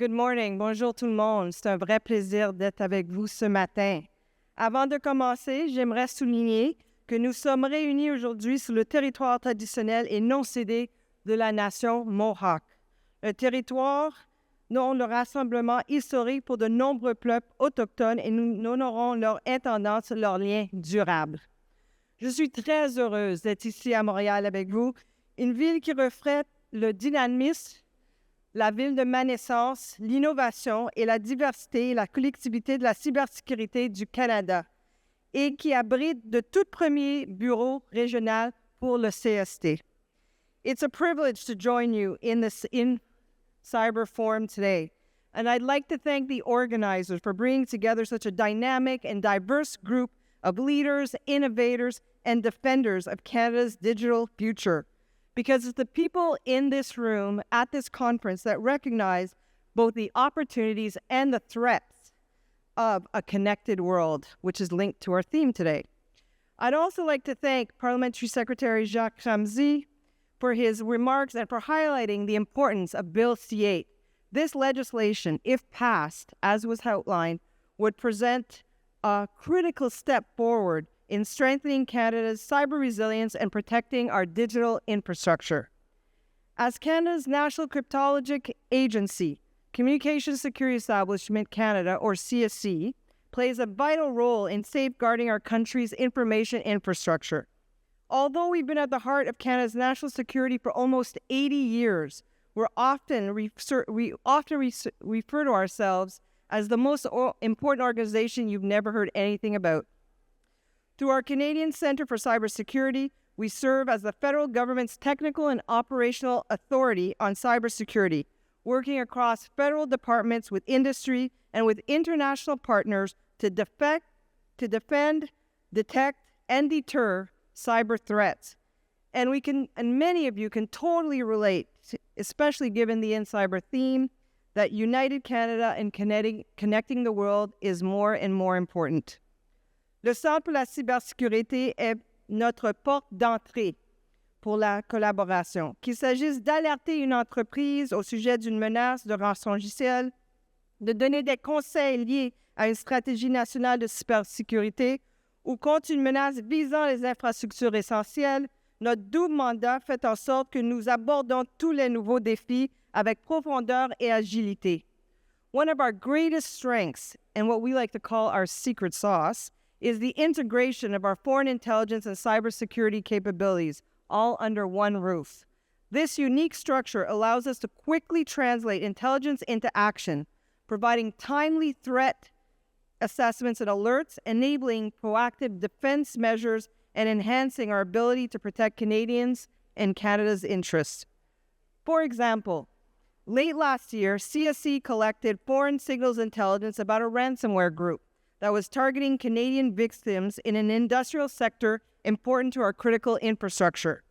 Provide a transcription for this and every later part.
Good morning. Bonjour tout le monde. C'est un vrai plaisir d'être avec vous ce matin. Avant de commencer, j'aimerais souligner que nous sommes réunis aujourd'hui sur le territoire traditionnel et non cédé de la nation Mohawk. Le territoire dont le rassemblement historique pour de nombreux peuples autochtones et nous honorons leur intendance, leurs liens durables. Je suis très heureuse d'être ici à Montréal avec vous, une ville qui reflète le dynamisme, la ville de ma naissance, l'innovation et la diversité et la collectivité de la cybersécurité du Canada et qui abrite de tout premier bureau régional pour le CST. It's a privilege to join you in this INCYBER forum today, and I'd like to thank the organizers for bringing together such a dynamic and diverse group of leaders, innovators, and defenders of Canada's digital future. Because it's the people in this room at this conference that recognize both the opportunities and the threats of a connected world, which is linked to our theme today. I'd also like to thank Parliamentary Secretary Jacques Ramsey for his remarks and for highlighting the importance of Bill C-8. This legislation, if passed, as was outlined, would present a critical step forward in strengthening Canada's cyber resilience and protecting our digital infrastructure. As Canada's National Cryptologic Agency, Communications Security Establishment Canada, or CSC, plays a vital role in safeguarding our country's information infrastructure. Although we've been at the heart of Canada's national security for almost 80 years, we often refer to ourselves as the most important organization you've never heard anything about. Through our Canadian Centre for Cybersecurity, we serve as the federal government's technical and operational authority on cybersecurity, working across federal departments with industry and with international partners to defend, detect, and deter cyber threats. And many of you can totally relate, especially given the INCYBER theme, that United Canada and connecting the world is more and more important. Le Centre pour la cybersécurité est notre porte d'entrée pour la collaboration. Qu'il s'agisse d'alerter une entreprise au sujet d'une menace de rançongiciel, de donner des conseils liés à une stratégie nationale de cybersécurité ou contre une menace visant les infrastructures essentielles, notre double mandat fait en sorte que nous abordons tous les nouveaux défis avec profondeur et agilité. One of our greatest strengths, and what we like to call our secret sauce, is the integration of our foreign intelligence and cybersecurity capabilities, all under one roof. This unique structure allows us to quickly translate intelligence into action, providing timely threat assessments and alerts, enabling proactive defense measures, and enhancing our ability to protect Canadians and Canada's interests. For example, late last year, CSC collected foreign signals intelligence about a ransomware group that was targeting Canadian victims in an industrial sector important to our critical infrastructure.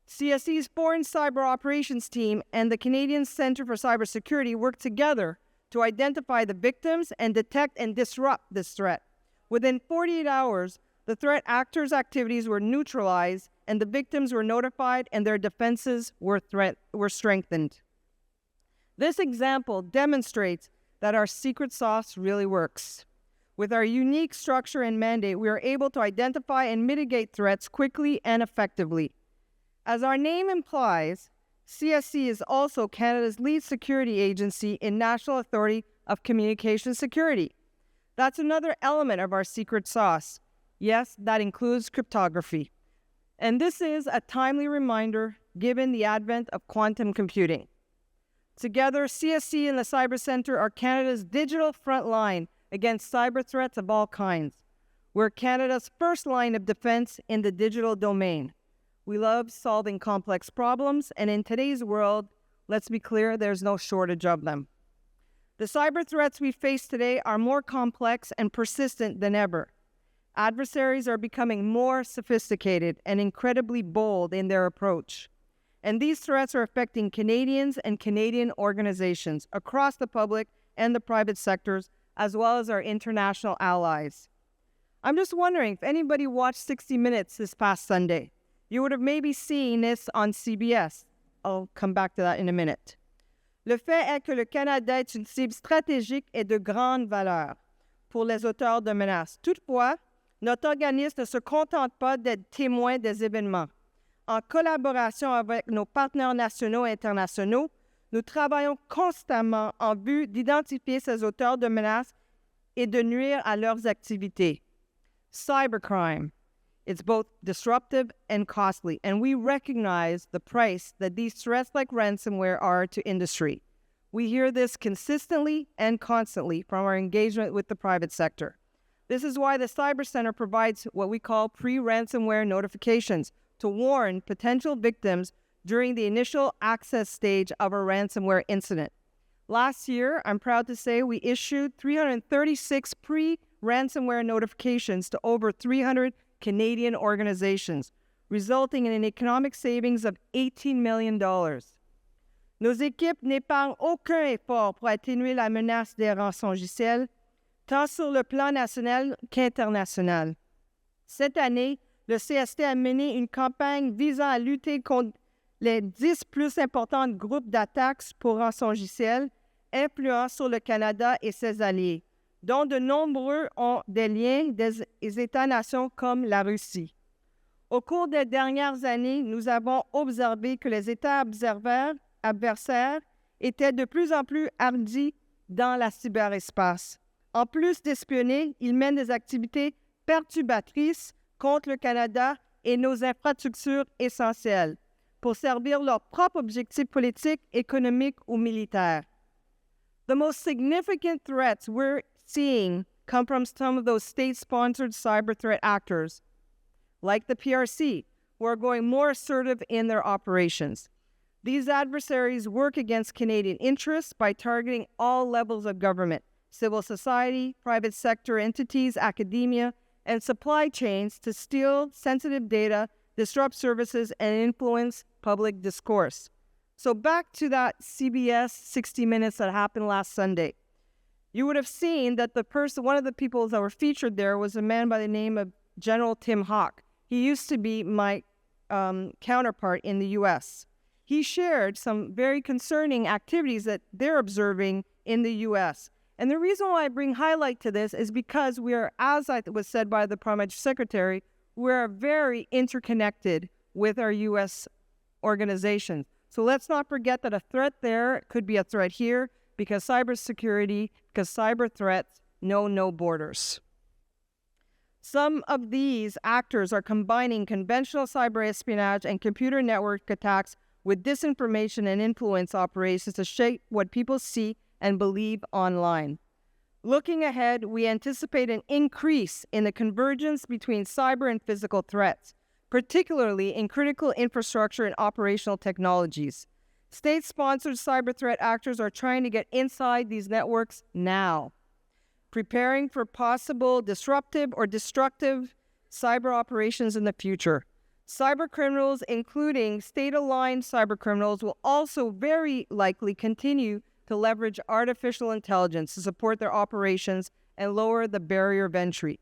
CSC's Foreign Cyber Operations Team and the Canadian Centre for Cybersecurity worked together to identify the victims and detect and disrupt this threat. Within 48 hours, the threat actors' activities were neutralized and the victims were notified and their defenses were strengthened. This example demonstrates that our secret sauce really works. With our unique structure and mandate, we are able to identify and mitigate threats quickly and effectively. As our name implies, CSC is also Canada's lead security agency in National Authority of Communication Security. That's another element of our secret sauce. Yes, that includes cryptography. And this is a timely reminder given the advent of quantum computing. Together, CSC and the Cyber Centre are Canada's digital front line against cyber threats of all kinds. We're Canada's first line of defense in the digital domain. We love solving complex problems, and in today's world, let's be clear, there's no shortage of them. The cyber threats we face today are more complex and persistent than ever. Adversaries are becoming more sophisticated and incredibly bold in their approach. And these threats are affecting Canadians and Canadian organizations across the public and the private sectors, as well as our international allies. I'm just wondering if anybody watched 60 Minutes this past Sunday. You would have maybe seen this on CBS. I'll come back to that in a minute. Le fait est que le Canada est une cible stratégique et de grande valeur pour les auteurs de menaces. Toutefois, notre organisme ne se contente pas d'être témoin des événements. En collaboration avec nos partenaires nationaux et internationaux, nous travaillons constamment en vue d'identifier ces auteurs de menaces et de nuire à leurs activités. Cybercrime. It's both disruptive and costly, and we recognize the price that these threats like ransomware are to industry. We hear this consistently and constantly from our engagement with the private sector. This is why the Cyber Center provides what we call pre-ransomware notifications to warn potential victims during the initial access stage of a ransomware incident. Last year, I'm proud to say we issued 336 pre-ransomware notifications to over 300 Canadian organizations, resulting in an economic savings of $18 million. Nos équipes n'épargnent aucun effort pour atténuer la menace des rançongiciels, tant sur le plan national qu'international. Cette année, le CST a mené une campagne visant à lutter contre les 10 plus importants groupes d'attaques pour rançongiciels influents sur le Canada et ses alliés, dont de nombreux ont des liens des États-nations comme la Russie. Au cours des dernières années, nous avons observé que les États adversaires étaient de plus en plus hardis dans la cyberespace. En plus d'espionner, ils mènent des activités perturbatrices contre le Canada et nos infrastructures essentielles pour servir leurs propres objectifs politiques, économiques ou militaires. The most significant threats we're seeing come from some of those state-sponsored cyber threat actors, like the PRC, who are going more assertive in their operations. These adversaries work against Canadian interests by targeting all levels of government, civil society, private sector entities, academia, and supply chains to steal sensitive data, disrupt services, and influence public discourse. So back to that CBS 60 Minutes that happened last Sunday. You would have seen that one of the people that were featured there was a man by the name of General Tim Hawk. He used to be my counterpart in the U.S. He shared some very concerning activities that they're observing in the U.S. And the reason why I bring highlight to this is because we are, as was said by the Prime Secretary, we're very interconnected with our U.S. organizations. So let's not forget that a threat there could be a threat here, because cybersecurity, because cyber threats know no borders. Some of these actors are combining conventional cyber espionage and computer network attacks with disinformation and influence operations to shape what people see and believe online. Looking ahead, we anticipate an increase in the convergence between cyber and physical threats, particularly in critical infrastructure and operational technologies. State-sponsored cyber threat actors are trying to get inside these networks now, preparing for possible disruptive or destructive cyber operations in the future. Cyber criminals, including state-aligned cyber criminals, will also very likely continue to leverage artificial intelligence to support their operations and lower the barrier of entry.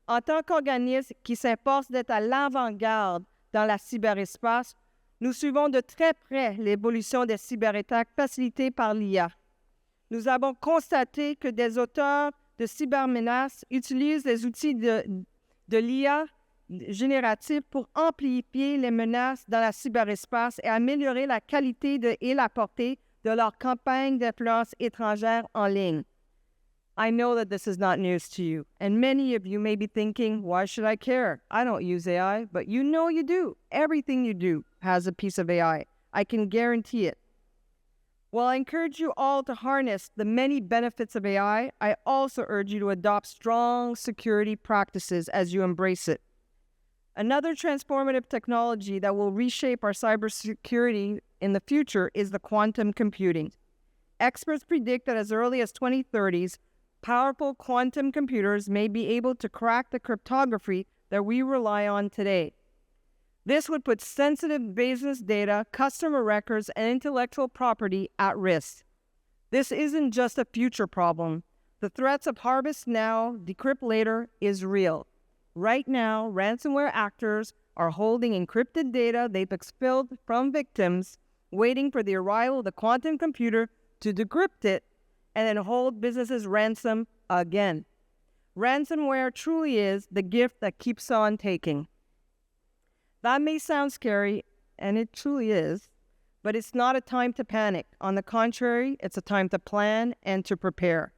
En tant qu'organisme qui s'efforce d'être à l'avant-garde dans la cyberespace, nous suivons de très près l'évolution des cyberattaques facilitées par l'IA. Nous avons constaté que des auteurs de cybermenaces utilisent les outils de l'IA générative pour amplifier les menaces dans la cyberespace et améliorer la qualité et la portée de leurs campagnes d'influence étrangère en ligne. I know that this is not news to you, and many of you may be thinking, why should I care? I don't use AI, but you know you do. Everything you do has a piece of AI. I can guarantee it. While I encourage you all to harness the many benefits of AI, I also urge you to adopt strong security practices as you embrace it. Another transformative technology that will reshape our cybersecurity in the future is the quantum computing. Experts predict that as early as 2030s, powerful quantum computers may be able to crack the cryptography that we rely on today. This would put sensitive business data, customer records, and intellectual property at risk. This isn't just a future problem. The threats of harvest now, decrypt later is real. Right now, ransomware actors are holding encrypted data they've expelled from victims waiting for the arrival of the quantum computer to decrypt it and then hold businesses ransom again. Ransomware truly is the gift that keeps on taking. That may sound scary, and it truly is, but it's not a time to panic. On the contrary, it's a time to plan and to prepare.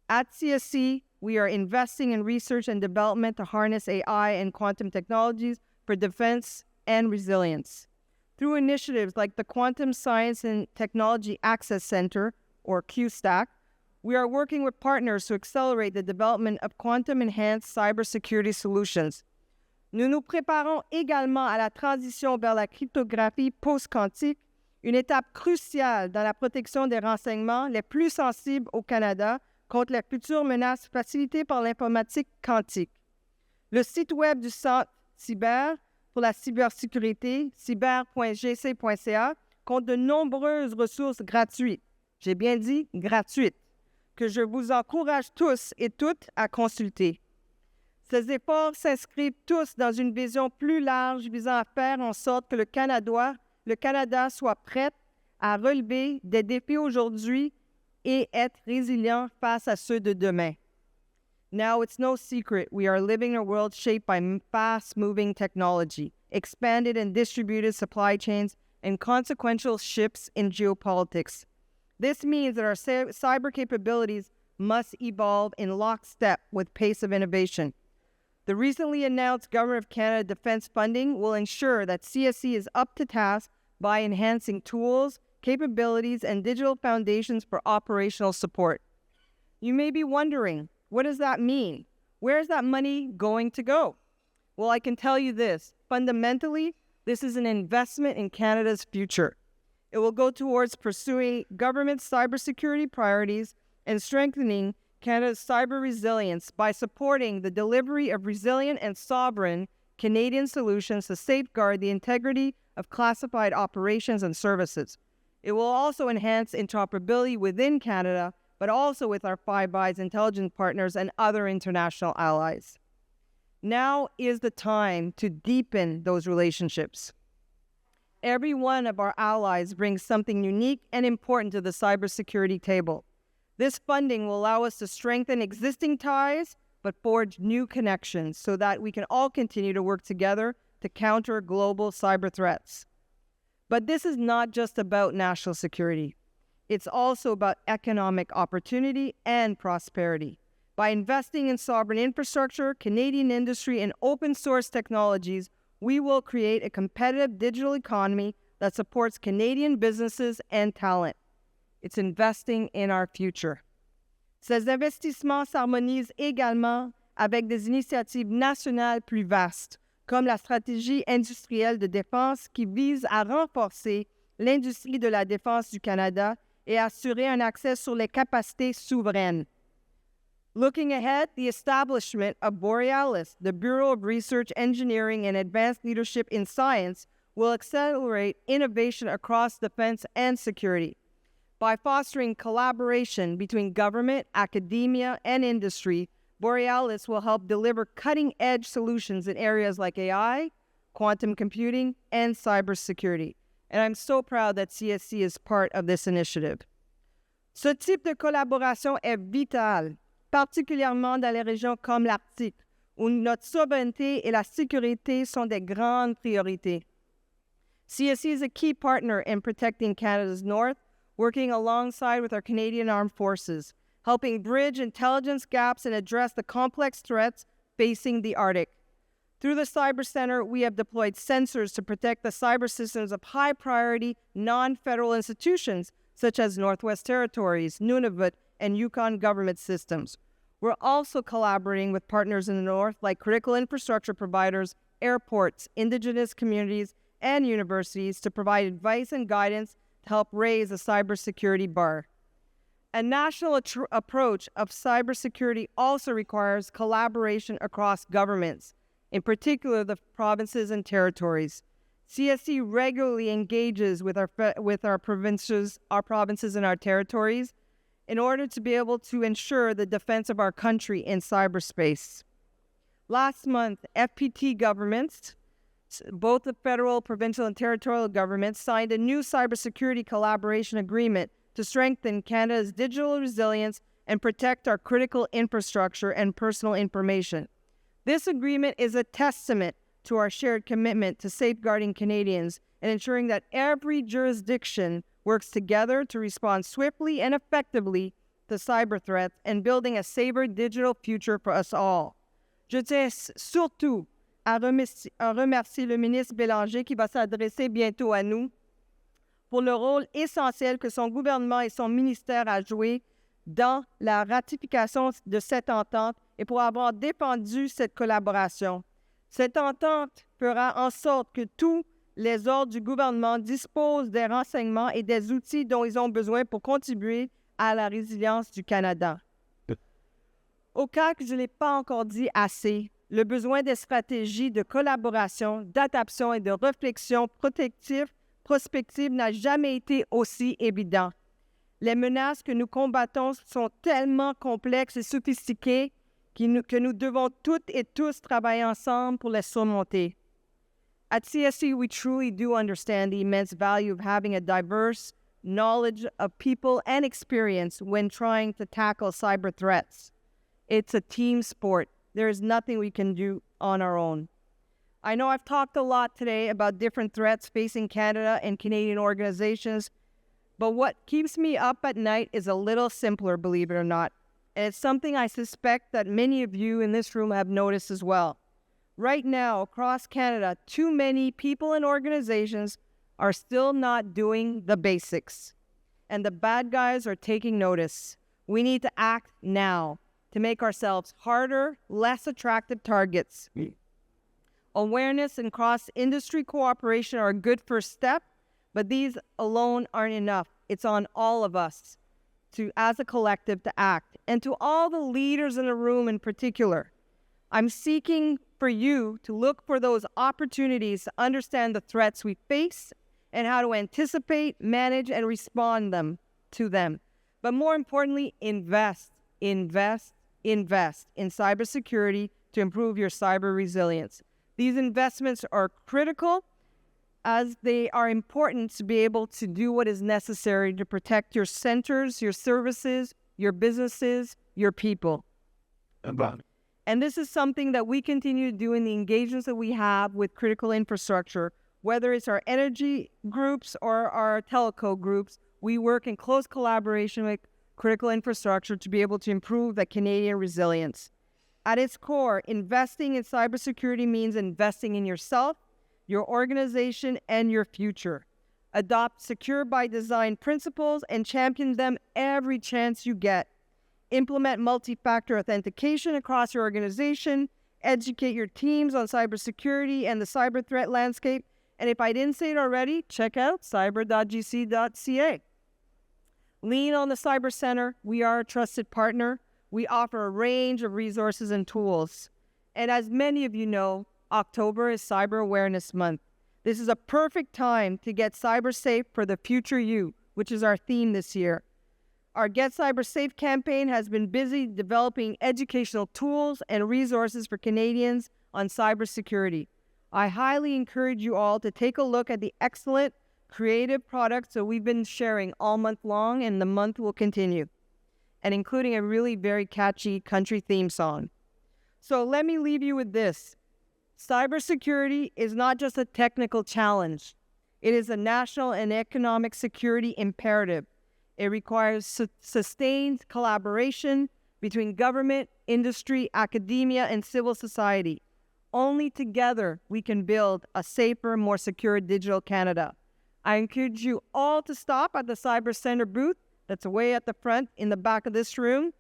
At CST, we are investing in research and development to harness AI and quantum technologies for defense and resilience. Through initiatives like the Quantum Science and Technology Access Center, or QSTAC, we are working with partners to accelerate the development of quantum-enhanced cybersecurity solutions. Nous nous préparons également à la transition vers la cryptographie post-quantique, une étape cruciale dans la protection des renseignements les plus sensibles au Canada contre les futures menaces facilitées par l'informatique quantique. Le site web du Centre INCYBER pour la cybersécurité, cyber.gc.ca, compte de nombreuses ressources gratuites. J'ai bien dit gratuites, que je vous encourage tous et toutes à consulter. Ces efforts s'inscrivent tous dans une vision plus large visant à faire en sorte que le Canada soit prêt à relever des défis aujourd'hui et être résilient face à ceux de demain. Now, it's no secret we are living in a world shaped by fast-moving technology, expanded and distributed supply chains, and consequential shifts in geopolitics. This means that our cyber capabilities must evolve in lockstep with pace of innovation. The recently announced Government of Canada defense funding will ensure that CST is up to task by enhancing tools, capabilities, and digital foundations for operational support. You may be wondering, what does that mean? Where is that money going to go? Well, I can tell you this. Fundamentally, this is an investment in Canada's future. It will go towards pursuing government cybersecurity priorities and strengthening Canada's cyber resilience by supporting the delivery of resilient and sovereign Canadian solutions to safeguard the integrity of classified operations and services. It will also enhance interoperability within Canada, but also with our Five Eyes intelligence partners and other international allies. Now is the time to deepen those relationships. Every one of our allies brings something unique and important to the cybersecurity table. This funding will allow us to strengthen existing ties, but forge new connections so that we can all continue to work together to counter global cyber threats. But this is not just about national security. It's also about economic opportunity and prosperity. By investing in sovereign infrastructure, Canadian industry, and open source technologies, we will create a competitive digital economy that supports Canadian businesses and talent. It's investing in our future. Ces investissements s'harmonisent également avec des initiatives nationales plus vastes, comme la stratégie industrielle de défense qui vise à renforcer l'industrie de la défense du Canada et assurer un accès sur les capacités souveraines. Looking ahead, the establishment of Borealis, the Bureau of Research, Engineering, and Advanced Leadership in Science, will accelerate innovation across defense and security. By fostering collaboration between government, academia, and industry, Borealis will help deliver cutting-edge solutions in areas like AI, quantum computing, and cybersecurity. And I'm so proud that CST is part of this initiative. Ce type de collaboration est vital, particulièrement dans les régions comme l'Arctique, où notre souveraineté et la sécurité sont des grandes priorités. CST is a key partner in protecting Canada's north, working alongside with our Canadian Armed Forces, helping bridge intelligence gaps and address the complex threats facing the Arctic. Through the Cyber Center, we have deployed sensors to protect the cyber systems of high-priority, non-federal institutions, such as Northwest Territories, Nunavut, and Yukon government systems. We're also collaborating with partners in the North, like critical infrastructure providers, airports, Indigenous communities, and universities to provide advice and guidance to help raise the cybersecurity bar. A national approach of cybersecurity also requires collaboration across governments, in particular the provinces and territories. CST regularly engages with our provinces and our territories in order to be able to ensure the defense of our country in cyberspace. Last month, FPT governments both the federal, provincial, and territorial governments signed a new cybersecurity collaboration agreement to strengthen Canada's digital resilience and protect our critical infrastructure and personal information. This agreement is a testament to our shared commitment to safeguarding Canadians and ensuring that every jurisdiction works together to respond swiftly and effectively to cyber threats and building a safer digital future for us all. Je tiens surtout à remercier le ministre Bélanger qui va s'adresser bientôt à nous pour le rôle essentiel que son gouvernement et son ministère a joué dans la ratification de cette entente et pour avoir défendu cette collaboration. Cette entente fera en sorte que tous les ordres du gouvernement disposent des renseignements et des outils dont ils ont besoin pour contribuer à la résilience du Canada. Au cas que je ne l'ai pas encore dit assez, le besoin des stratégies de collaboration, d'adaptation et de réflexion prospective n'a jamais été aussi évident. Les menaces que nous combattons sont tellement complexes et sophistiquées que nous devons toutes et tous travailler ensemble pour les surmonter. At CST, we truly do understand the immense value of having a diverse knowledge of people and experience when trying to tackle cyber threats. It's a team sport. There is nothing we can do on our own. I know I've talked a lot today about different threats facing Canada and Canadian organizations, but what keeps me up at night is a little simpler, believe it or not. And it's something I suspect that many of you in this room have noticed as well. Right now, across Canada, too many people and organizations are still not doing the basics. And the bad guys are taking notice. We need to act now to make ourselves harder, less attractive targets. Awareness and cross-industry cooperation are a good first step, but these alone aren't enough. It's on all of us as a collective to act. And to all the leaders in the room in particular, I'm seeking for you to look for those opportunities to understand the threats we face and how to anticipate, manage, and respond to them. But more importantly, invest in cybersecurity to improve your cyber resilience. These investments are critical as they are important to be able to do what is necessary to protect your centers, your services, your businesses, your people. And this is something that we continue to do in the engagements that we have with critical infrastructure, whether it's our energy groups or our telco groups. We work in close collaboration with critical infrastructure to be able to improve the Canadian resilience. At its core, investing in cybersecurity means investing in yourself, your organization, and your future. Adopt secure by design principles and champion them every chance you get. Implement multi-factor authentication across your organization. Educate your teams on cybersecurity and the cyber threat landscape. And if I didn't say it already, check out cyber.gc.ca. Lean on the Cyber Center. We are a trusted partner. We offer a range of resources and tools. And as many of you know, October is Cyber Awareness Month. This is a perfect time to get cyber safe for the future you, which is our theme this year. Our Get Cyber Safe campaign has been busy developing educational tools and resources for Canadians on cybersecurity. I highly encourage you all to take a look at the excellent creative products that we've been sharing all month long, and the month will continue, and including a really very catchy country theme song. So let me leave you with this. Cybersecurity is not just a technical challenge. It is a national and economic security imperative. It requires sustained collaboration between government, industry, academia, and civil society. Only together we can build a safer, more secure digital Canada. I encourage you all to stop at the Cyber Center booth that's way at the front in the back of this room.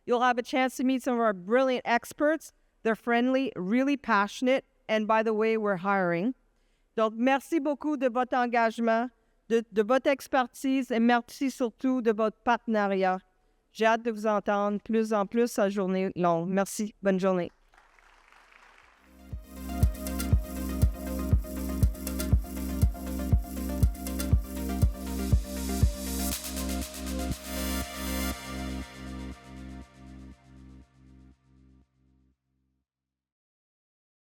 You'll have a chance to meet some of our brilliant experts. They're friendly, really passionate, and by the way, we're hiring. Donc, merci beaucoup de votre engagement, de votre expertise, et merci surtout de votre partenariat. J'ai hâte de vous entendre plus en plus à journée longue. Merci. Bonne journée.